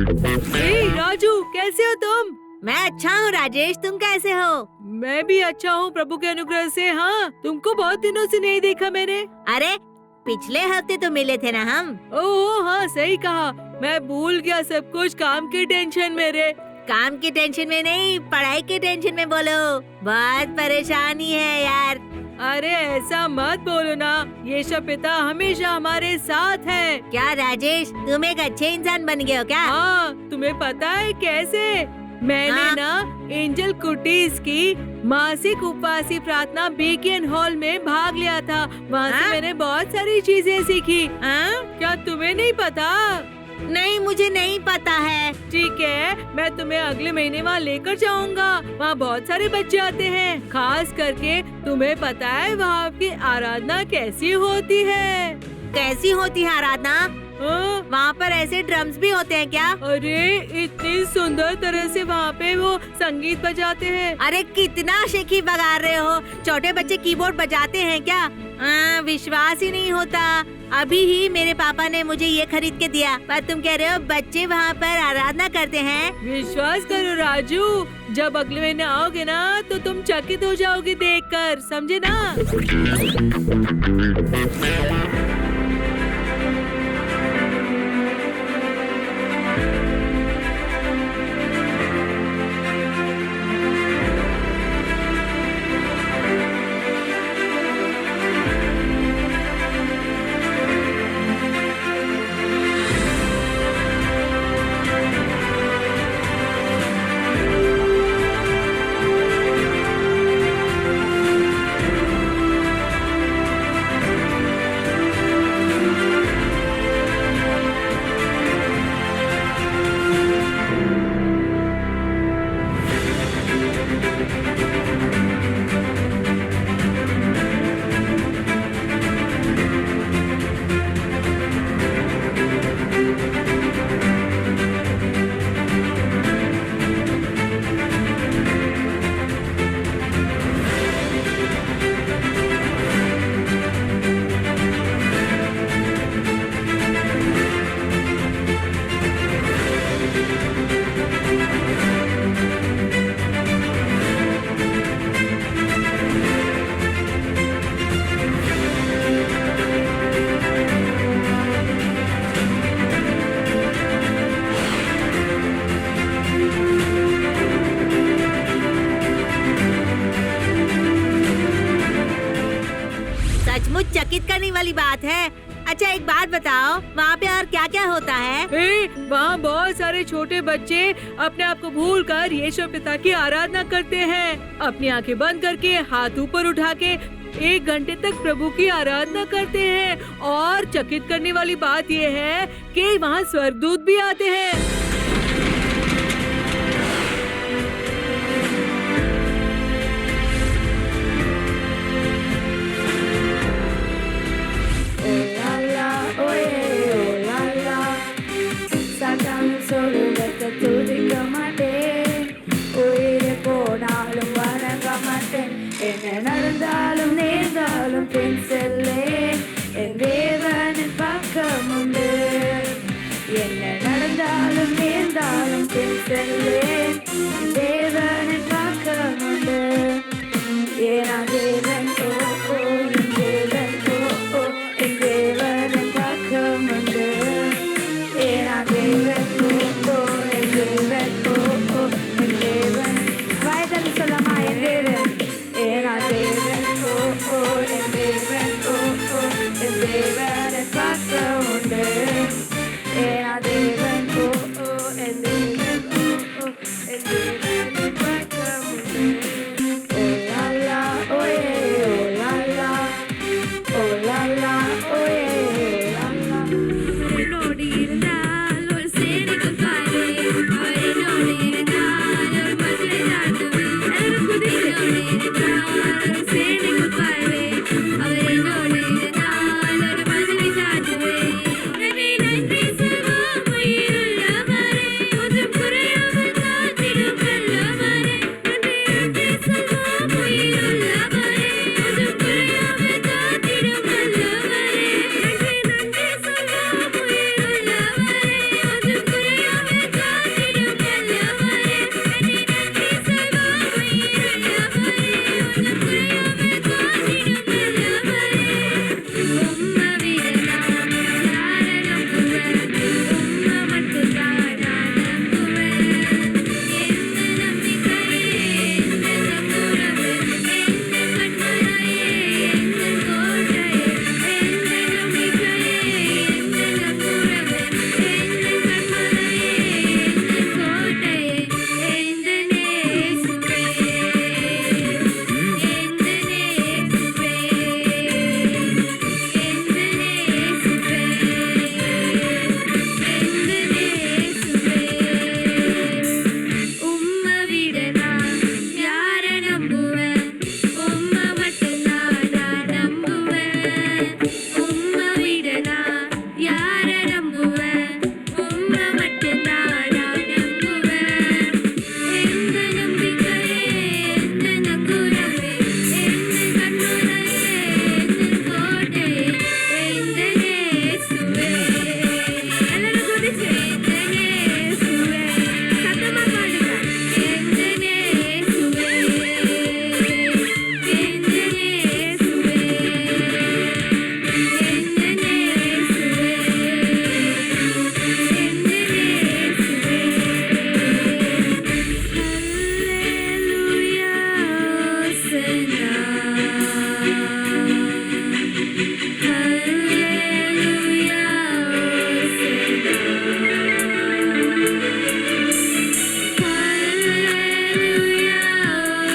राजू, कैसे हो तुम? मैं अच्छा हूँ राजेश, तुम कैसे हो? मैं भी अच्छा हूँ प्रभु के अनुग्रह से। हाँ, तुमको बहुत दिनों से नहीं देखा मैंने। अरे पिछले हफ्ते तो मिले थे ना हम। ओह हाँ, सही कहा। मैं भूल गया सब कुछ काम की टेंशन में रे। काम की टेंशन में नहीं, पढ़ाई की टेंशन में बोलो। बहुत परेशानी है यार। अरे ऐसा मत बोलो ना, यीशु पिता हमेशा हमारे साथ है। क्या राजेश, तुम एक अच्छे इंसान बन गए हो क्या? हाँ, तुम्हें पता है कैसे? मैंने हाँ? ना एंजल कुटीज की मासिक उपवासी प्रार्थना बीकेन हॉल में भाग लिया था। वहाँ से हाँ? मैंने बहुत सारी चीजें सीखी। हाँ? क्या तुम्हें नहीं पता? नहीं, मुझे नहीं पता है। ठीक है, मैं तुम्हें अगले महीने वहाँ लेकर जाऊंगा। वहाँ बहुत सारे बच्चे आते हैं। खास करके तुम्हें पता है वहाँ की आराधना कैसी होती है? कैसी होती है आराधना? हाँ? वहाँ पर ऐसे ड्रम्स भी होते हैं क्या? अरे इतनी सुंदर तरह से वहाँ पे वो संगीत बजाते हैं। अरे कितना शेखी बगा रहे हो, छोटे बच्चे कीबोर्ड बजाते हैं क्या? विश्वास ही नहीं होता। अभी ही मेरे पापा ने मुझे ये खरीद के दिया, पर तुम कह रहे हो बच्चे वहाँ पर आराधना करते हैं। विश्वास करो राजू, जब अगले महीने आओगे ना तो तुम चकित हो जाओगे देखकर, समझे ना? सचमुच चकित करने वाली बात है। अच्छा एक बात बताओ, वहाँ पे और क्या क्या होता है? वहाँ बहुत सारे छोटे बच्चे अपने आप को भूल कर यीशु पिता की आराधना करते हैं। अपनी आंखें बंद करके, हाथ ऊपर उठा के 1 घंटे तक प्रभु की आराधना करते हैं। और चकित करने वाली बात यह है कि वहाँ स्वर्गदूत भी आते हैं। என்ன நடந்தாலும் நேர்ந்தாலும் பின் செல்லே என் தேவனின் பக்கம் உண்டு. என்ன நடந்தாலும் हालेलुया ओसेना हालेलुया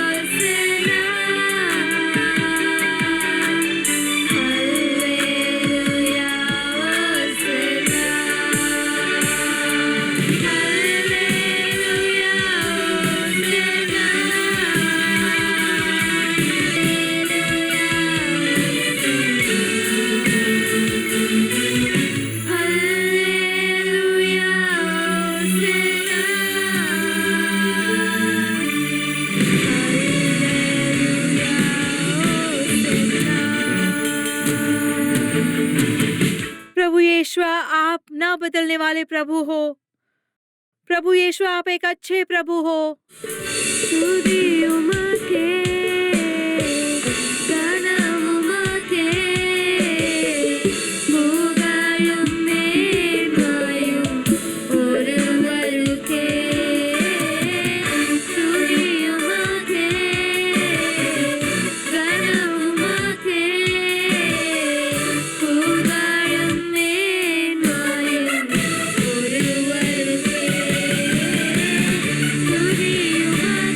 ओसेना हालेलुया ओसेना प्रभु यीशु, आप ना बदलने वाले प्रभु हो। प्रभु यीशु, आप एक अच्छे प्रभु हो। तुझी उमके गानम उमके भोगायुम निर्मायुम ओरवरुके तुझी उमके गानम उमके भोगायुम निर्मायुम ओरवरुके तुझी उमके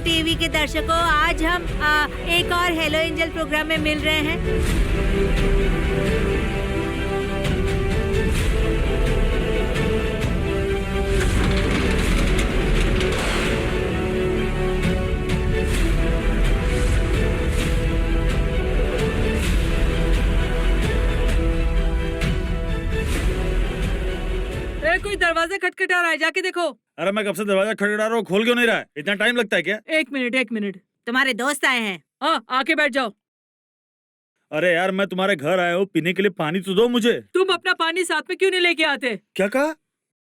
टीवी के दर्शकों, आज हम एक और हेलो एंजल प्रोग्राम में मिल रहे हैं। कोई दरवाजा खटखटा रहा है, जाके देखो। अरे मैं कब से दरवाजा खटखटा रहा हूँ, खोल क्यों नहीं रहा है? इतना टाइम लगता है क्या? एक मिनट। तुम्हारे दोस्त आए हैं। हाँ, आके बैठ जाओ। अरे यार, मैं तुम्हारे घर आया हूँ, पीने के लिए पानी तो दो मुझे। तुम अपना पानी साथ में क्यों नहीं लेके आते? क्या कहा?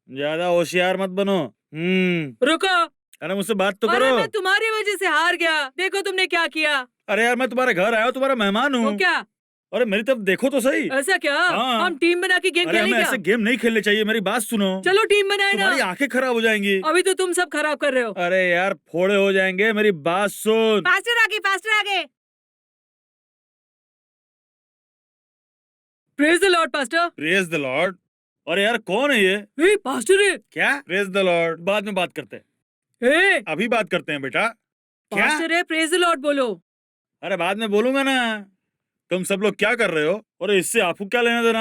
ज्यादा होशियार मत बनो। रुको। अरे मुझसे बात तो अरे करो। मैं तुम्हारी वजह से हार गया, देखो तुमने क्या किया। अरे यार, मैं तुम्हारे घर आया हूँ, तुम्हारा मेहमान हूँ। वो क्या? अरे मेरी तरफ देखो तो सही। ऐसा क्या? हाँ। हम टीम बना के गेम अरे खेलें हमें क्या? ऐसे गेम नहीं खेलने चाहिए, मेरी बात सुनो। चलो टीम बनाए ना। तुम्हारी आंखें खराब हो जाएंगी। अभी तो तुम सब खराब कर रहे हो। अरे यार, फोड़े हो जाएंगे, मेरी बात सुन। पास्टर आगे। Praise the Lord pastor. Praise the Lord. अरे यार, कौन है ये? पास्टर है। क्या? प्रेज द लॉर्ड बाद में बात करते हैं। अभी बात करते हैं बेटा। क्या? पास्टर है, प्रेज द लॉर्ड बोलो। अरे बाद में बोलूंगा ना। तुम सब लोग क्या कर रहे हो? और इससे आपको क्या लेना देना?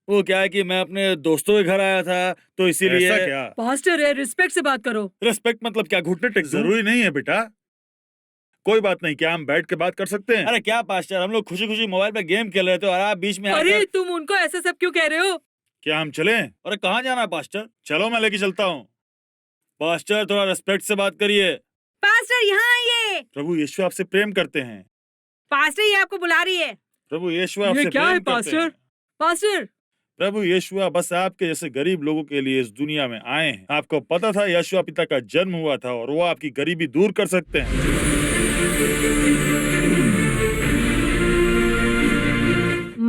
वो क्या है कि मैं अपने दोस्तों के घर आया था, तो इसीलिए। ऐसा क्या? पास्टर है, रिस्पेक्ट से बात करो। रिस्पेक्ट मतलब क्या, घुटने टेक? जरूरी नहीं है बेटा। कोई बात नहीं, क्या हम बैठ के बात कर सकते हैं? अरे क्या पास्टर, हम लोग खुशी खुशी मोबाइल पे गेम खेल रहे थे और आप बीच में अरे तुम उनको ऐसा सब क्यों कह रहे हो? क्या हम चलें? अरे कहाँ जाना है पास्टर? चलो मैं लेके चलता हूँ। पास्टर, थोड़ा रिस्पेक्ट से बात करिए। पास्टर यहाँ आइए। प्रभु यीशु आपसे प्रेम करते हैं। पास्टर ये आपको बुला रही है। प्रभु यीशु आपसे ये क्या है पास्टर? पास्टर, प्रभु यीशु बस आपके जैसे गरीब लोगों के लिए इस दुनिया में आए हैं। आपको पता था यीशु पिता का जन्म हुआ था और वो आपकी गरीबी दूर कर सकते हैं।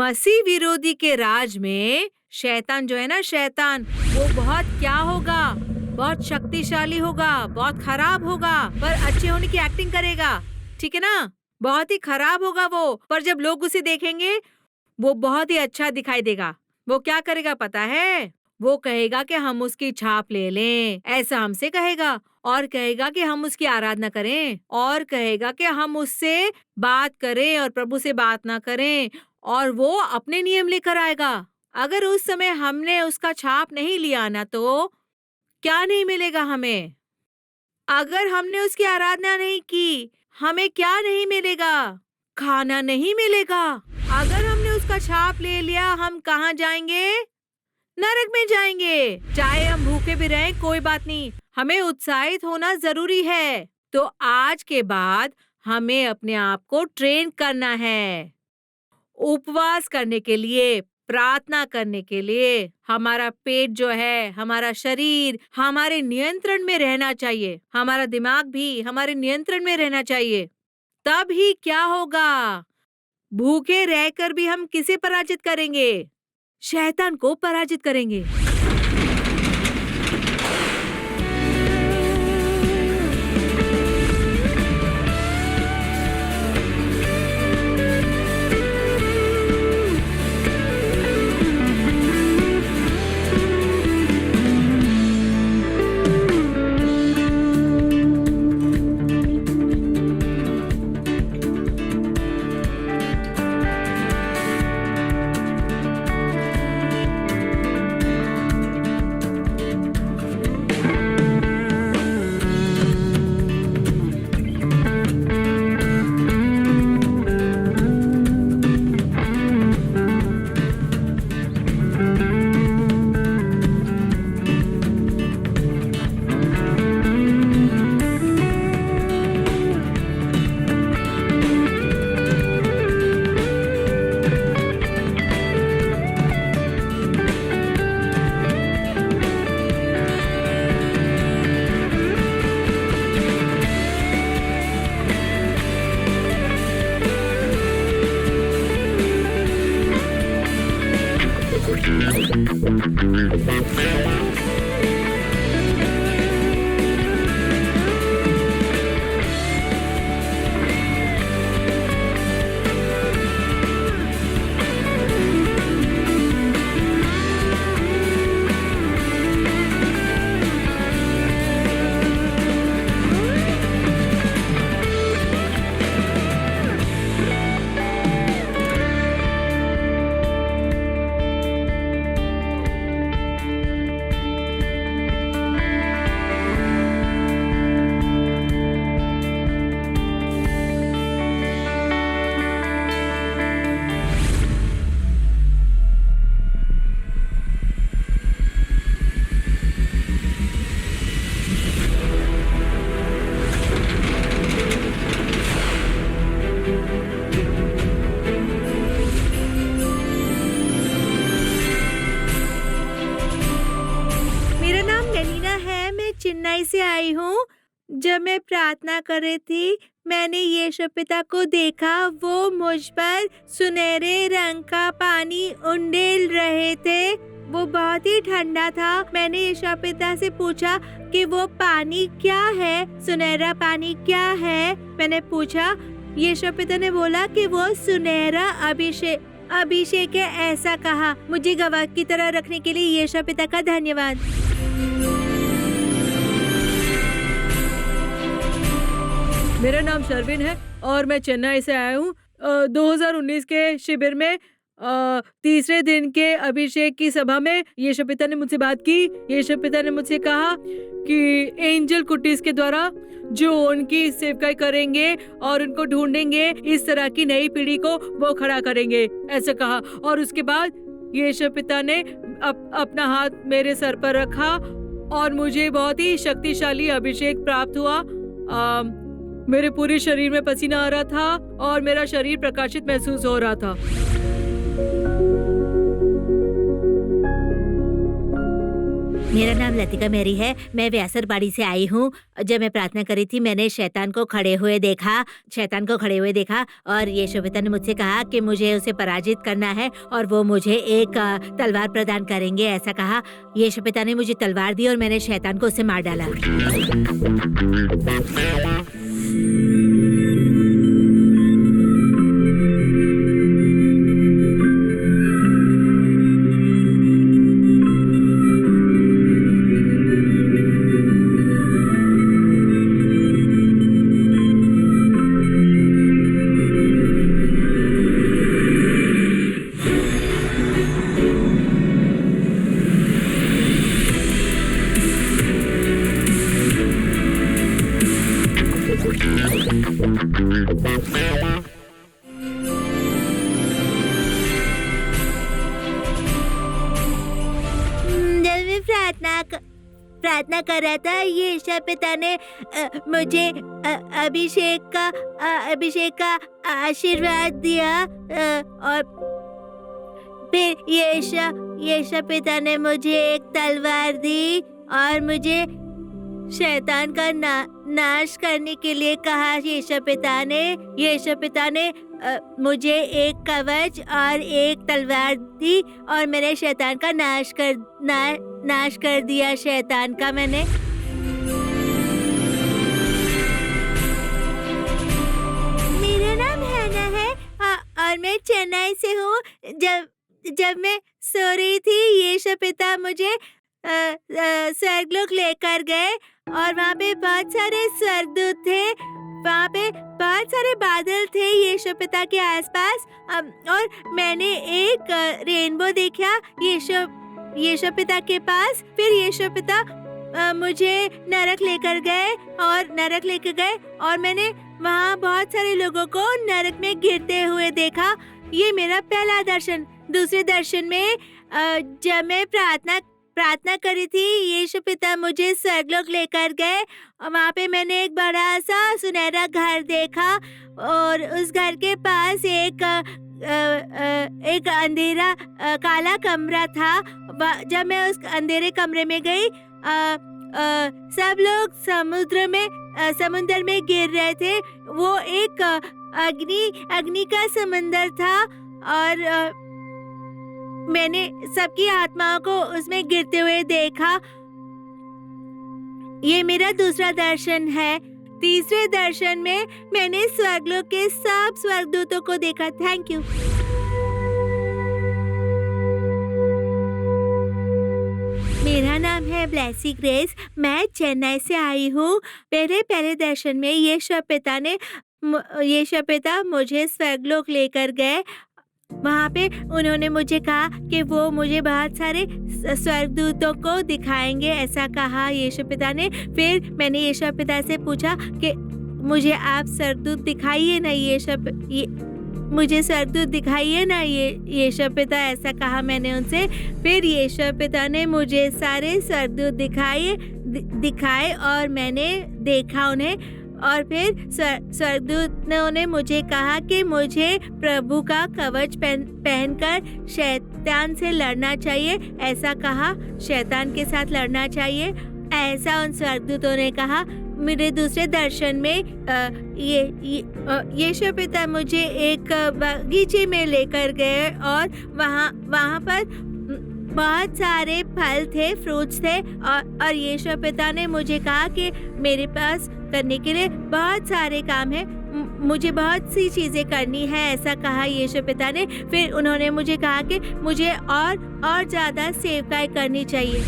मसीह विरोधी के राज में शैतान जो है ना, शैतान वो बहुत क्या होगा, बहुत शक्तिशाली होगा, बहुत खराब होगा, पर अच्छे होने की एक्टिंग करेगा, ठीक है ना। बहुत ही खराब होगा वो, पर जब लोग उसे देखेंगे वो बहुत ही अच्छा दिखाई देगा। वो क्या करेगा पता है? वो कहेगा कि हम उसकी छाप ले लें, ऐसा हमसे कहेगा, और कहेगा कि हम उसकी आराधना करें, और कहेगा कि हम उससे बात करें और प्रभु से बात ना करें, और वो अपने नियम लेकर आएगा। अगर उस समय हमने उसका छाप नहीं लिया ना, तो क्या नहीं मिलेगा हमें? अगर हमने उसकी आराधना नहीं की, हमें क्या नहीं मिलेगा? खाना नहीं मिलेगा। अगर हमने उसका छाप ले लिया, हम कहाँ जाएंगे? नरक में जाएंगे। चाहे हम भूखे भी रहें, कोई बात नहीं, हमें उत्साहित होना जरूरी है। तो आज के बाद हमें अपने आप को ट्रेन करना है, उपवास करने के लिए, प्रार्थना करने के लिए। हमारा पेट जो है, हमारा शरीर हमारे नियंत्रण में रहना चाहिए, हमारा दिमाग भी हमारे नियंत्रण में रहना चाहिए। तब ही क्या होगा? भूखे रहकर भी हम किसे पराजित करेंगे? शैतान को पराजित करेंगे। चेन्नई से आई हूँ। जब मैं प्रार्थना कर रही थी, मैंने यीशु पिता को देखा। वो मुझ पर सुनहरे रंग का पानी उंडेल रहे थे। वो बहुत ही ठंडा था। मैंने यीशु पिता से पूछा कि वो पानी क्या है, सुनहरा पानी क्या है। मैंने पूछा, यीशु पिता ने बोला कि वो सुनहरा अभिषेक है, ऐसा कहा। मुझे गवाह की तरह रखने के लिए यीशु पिता का धन्यवाद। मेरा नाम शर्विन है और मैं चेन्नई से आया हूँ। 2019 के शिविर में तीसरे दिन के अभिषेक की सभा में यीशु पिता ने मुझसे बात की। यीशु पिता ने मुझसे कहा कि एंजल कुटीज के द्वारा जो उनकी सेवकाई करेंगे और उनको ढूंढेंगे, इस तरह की नई पीढ़ी को वो खड़ा करेंगे, ऐसा कहा। और उसके बाद यीशु पिता ने अपना हाथ मेरे सर पर रखा और मुझे बहुत ही शक्तिशाली अभिषेक प्राप्त हुआ। मेरे पूरे शरीर में पसीना आ रहा था और मेरा शरीर प्रकाशित महसूस हो रहा था। मेरा नाम लतिका मेरी है। मैं व्यासरबाड़ी से आई हूँ। जब मैं प्रार्थना करी थी मैंने शैतान को खड़े हुए देखा और यीशु पिता ने मुझसे कहा कि मुझे उसे पराजित करना है और वो मुझे एक तलवार प्रदान करेंगे, ऐसा कहा। यीशु पिता ने मुझे तलवार दी और मैंने शैतान को उससे मार डाला। जब मैं प्रार्थना कर रहा था, यीशु पिता ने मुझे अभिषेक का आशीर्वाद दिया और फिर यीशु पिता ने मुझे एक तलवार दी और मुझे शैतान का नाश करने के लिए कहा। यीशु पिता ने मुझे एक कवच और एक तलवार दी और मैंने शैतान का नाश कर दिया। शैतान का मैंने मेरा नाम हैना है और मैं चेन्नई से हूँ। जब मैं सो रही थी, यीशु पिता मुझे स्वर्गलोक लेकर गए और वहाँ पे बहुत सारे स्वर्गदूत थे। वहाँ पे बहुत सारे बादल थे यीशु पिता के आसपास और मैंने एक रेनबो देखा यीशु पिता के पास। फिर यीशु पिता मुझे नरक लेकर गए और मैंने वहाँ बहुत सारे लोगों को नरक में गिरते हुए देखा। ये मेरा पहला दर्शन। दूसरे दर्शन में जब मैं प्रार्थना करी थी, यीशु पिता मुझे स्वर्गलोक लेकर गए और वहाँ पे मैंने एक बड़ा सा सुनहरा घर देखा और उस घर के पास एक अंधेरा काला कमरा था। जब मैं उस अंधेरे कमरे में गई, सब लोग समुद्र में गिर रहे थे। वो एक अग्नि का समंदर था और मैंने सबकी आत्माओं को उसमें गिरते हुए देखा। ये मेरा दूसरा दर्शन है। तीसरे दर्शन में मैंने स्वर्गलोक के सब स्वर्गदूतों को देखा। Thank you. मेरा नाम है ब्लेसी ग्रेस। मैं चेन्नई से आई हूँ। पहले दर्शन में यीशु पिता मुझे स्वर्गलोक लेकर गए। वहाँ पे उन्होंने मुझे कहा कि वो मुझे बहुत सारे स्वर्गदूतों को दिखाएंगे, ऐसा कहा यीशु पिता ने। फिर मैंने यीशु पिता से पूछा कि मुझे आप स्वर्गदूत दिखाइए ना, मुझे स्वर्गदूत दिखाइए ना यीशु पिता, ऐसा कहा मैंने उनसे। फिर यीशु पिता ने मुझे सारे स्वर्गदूत दिखाए और मैंने देखा उन्हें। और फिर स्वर्गदूतों ने मुझे कहा कि मुझे प्रभु का कवच पहनकर शैतान से लड़ना चाहिए, ऐसा कहा। शैतान के साथ लड़ना चाहिए, ऐसा उन स्वर्गदूतों ने कहा। मेरे दूसरे दर्शन में यीशु पिता मुझे एक बगीचे में लेकर गए और वहाँ पर बहुत सारे फल थे, फ्रूट्स थे और यीशु पिता ने मुझे कहा कि मेरे पास करने के लिए बहुत सारे काम है, मुझे बहुत सी चीजें करनी है, ऐसा कहा यीशु पिता ने। फिर उन्होंने मुझे कहा कि मुझे और ज्यादा सेवकाई करनी चाहिए।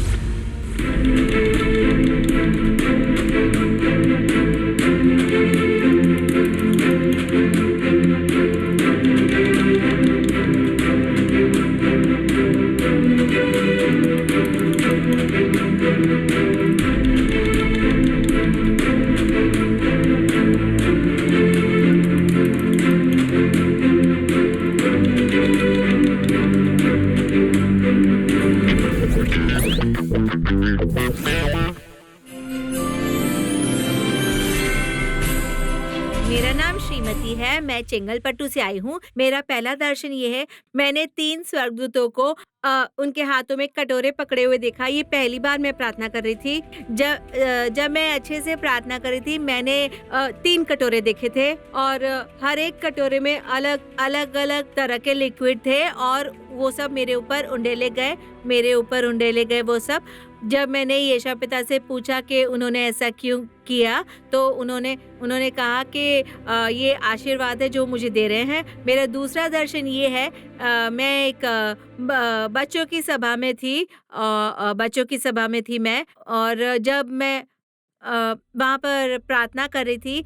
है। मैं चेंगलपट्टू से आई हूँ। मेरा पहला दर्शन ये है, मैंने 3 स्वर्गदूतों को उनके हाथों में कटोरे पकड़े हुए देखा। ये पहली बार मैं प्रार्थना कर रही थी। जब मैं अच्छे से प्रार्थना कर रही थी, मैंने 3 कटोरे देखे थे और हर एक कटोरे में अलग तरह के लिक्विड थे और वो सब मेरे ऊपर उंडेले गए वो सब। जब मैंने यीशु पिता से पूछा कि उन्होंने ऐसा क्यों किया, तो उन्होंने कहा कि ये आशीर्वाद है जो मुझे दे रहे हैं। मेरा दूसरा दर्शन ये है, मैं एक बच्चों की सभा में थी मैं, और जब मैं वहाँ पर प्रार्थना कर रही थी,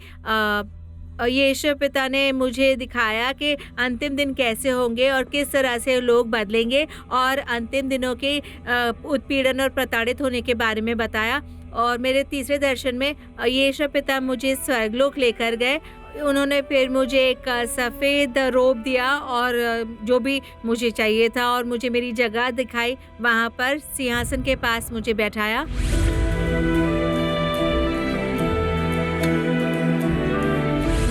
यीशु पिता ने मुझे दिखाया कि अंतिम दिन कैसे होंगे और किस तरह से लोग बदलेंगे, और अंतिम दिनों के उत्पीड़न और प्रताड़ित होने के बारे में बताया। और मेरे तीसरे दर्शन में यीशु पिता मुझे स्वर्गलोक लेकर गए। उन्होंने फिर मुझे एक सफ़ेद रोब दिया और जो भी मुझे चाहिए था, और मुझे मेरी जगह दिखाई। वहाँ पर सिंहासन के पास मुझे बैठाया।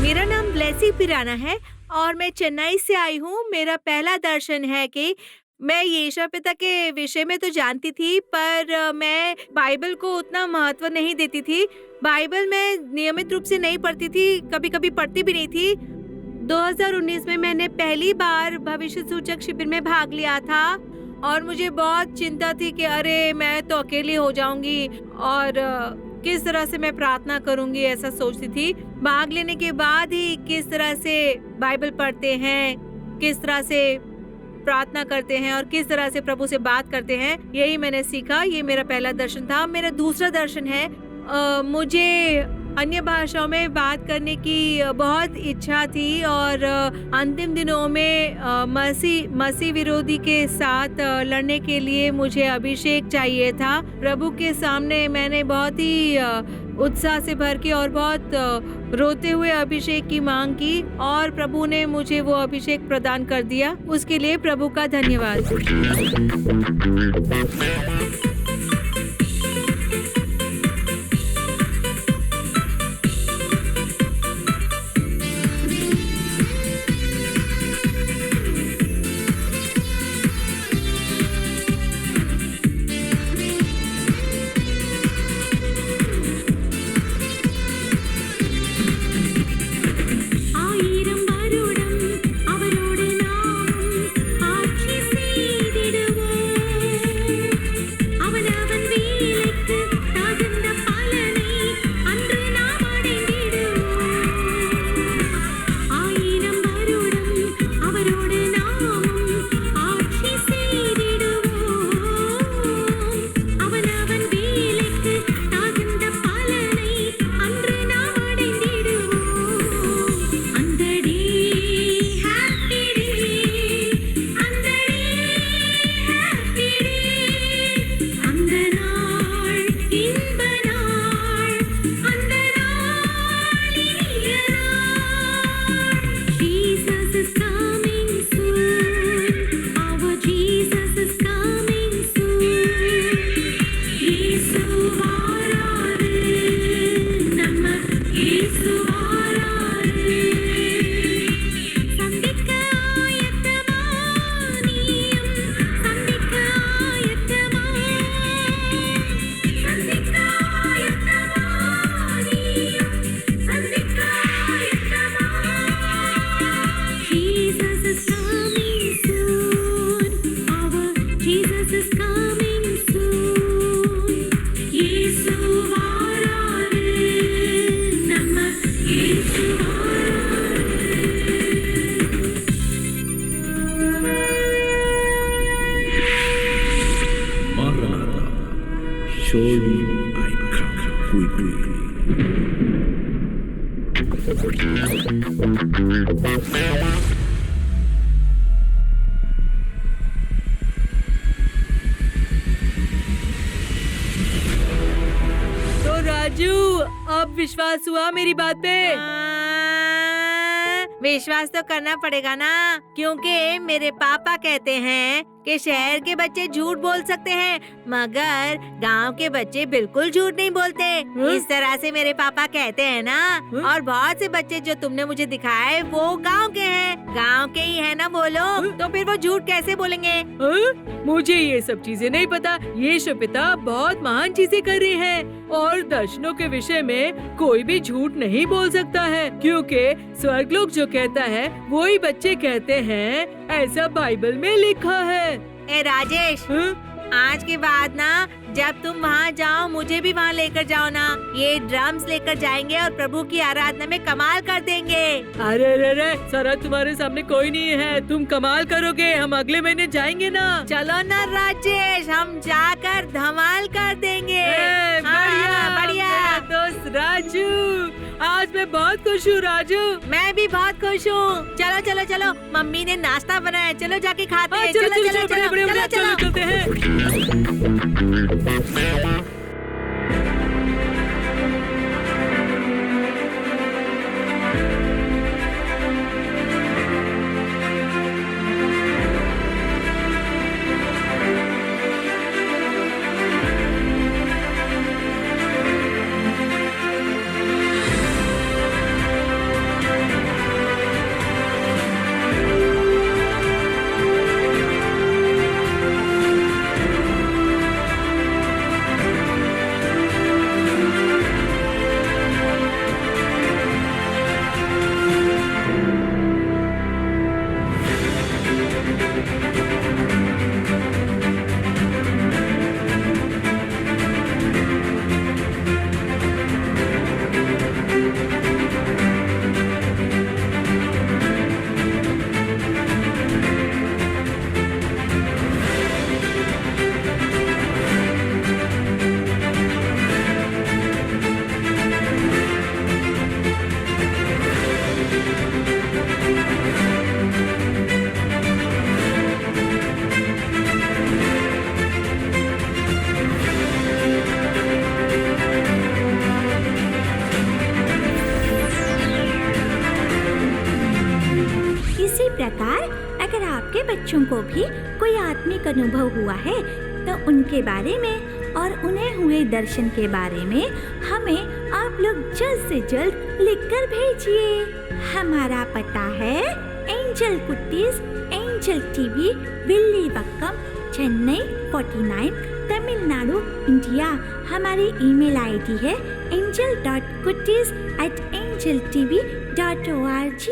मेरा नाम ब्लेसी पिराना है और मैं चेन्नई से आई हूँ। मेरा पहला दर्शन है कि मैं यीशु पिता के विषय में तो जानती थी, पर मैं बाइबल को उतना महत्व नहीं देती थी। बाइबल मैं नियमित रूप से नहीं पढ़ती थी, कभी-कभी पढ़ती भी नहीं थी। 2019 में मैंने पहली बार भविष्य सूचक शिविर में भाग लिया था और मुझे बहुत चिंता थी कि अरे मैं तो अकेली हो जाऊंगी और किस तरह से मैं प्रार्थना करूंगी, ऐसा सोचती थी। भाग लेने के बाद ही किस तरह से बाइबल पढ़ते हैं, किस तरह से प्रार्थना करते हैं और किस तरह से प्रभु से बात करते हैं, यही मैंने सीखा। ये मेरा पहला दर्शन था। मेरा दूसरा दर्शन है, मुझे अन्य भाषाओं में बात करने की बहुत इच्छा थी और अंतिम दिनों में मसीह विरोधी के साथ लड़ने के लिए मुझे अभिषेक चाहिए था। प्रभु के सामने मैंने बहुत ही उत्साह से भर के और बहुत रोते हुए अभिषेक की मांग की और प्रभु ने मुझे वो अभिषेक प्रदान कर दिया। उसके लिए प्रभु का धन्यवाद। तो राजू, अब विश्वास हुआ मेरी बात पे? विश्वास तो करना पड़ेगा ना, क्योंकि मेरे पापा कहते हैं कि शहर के बच्चे झूठ बोल सकते हैं मगर गांव के बच्चे बिल्कुल झूठ नहीं बोलते। इस तरह से मेरे पापा कहते हैं ना। और बहुत से बच्चे जो तुमने मुझे दिखाए वो गांव के हैं, गांव के ही है ना वो लोग, तो फिर वो झूठ कैसे बोलेंगे? मुझे ये सब चीजें नहीं पता। यीशु पिता बहुत महान चीजें कर रहे हैं और दर्शनों के विषय में कोई भी झूठ नहीं बोल सकता है, क्योंकि स्वर्गलोक जो कहता है वो ही बच्चे कहते हैं, ऐसा बाइबल में लिखा है। ए राजेश, आज के बाद ना जब तुम वहाँ जाओ मुझे भी वहाँ लेकर जाओ ना। ये ड्रम्स लेकर जाएंगे और प्रभु की आराधना में कमाल कर देंगे। अरे रे रे सारा, तुम्हारे सामने कोई नहीं है, तुम कमाल करोगे। हम अगले महीने जाएंगे ना। चलो ना राजेश, हम जाकर धमाल कर देंगे। बढ़िया बढ़िया। मेरा दोस्त राजू, आज मैं बहुत खुश हूँ राजू। मैं भी बहुत खुश हूँ। चलो चलो चलो, मम्मी ने नाश्ता बनाया, चलो जाके खाते हैं। चलो चलो चलो चलो चलो, बढ़िया बढ़िया, चलो चलते हैं। प्रकार अगर आपके बच्चों को भी कोई आत्मिक अनुभव हुआ है तो उनके बारे में और उन्हें हुए दर्शन के बारे में हमें आप लोग जल्द से जल्द लिखकर भेजिए। हमारा पता है Angel Kutties, Angel TV, Villivakkam, Chennai 49, Tamil Nadu, India. हमारी ईमेल आईडी है angel.kutties@angeltv.org।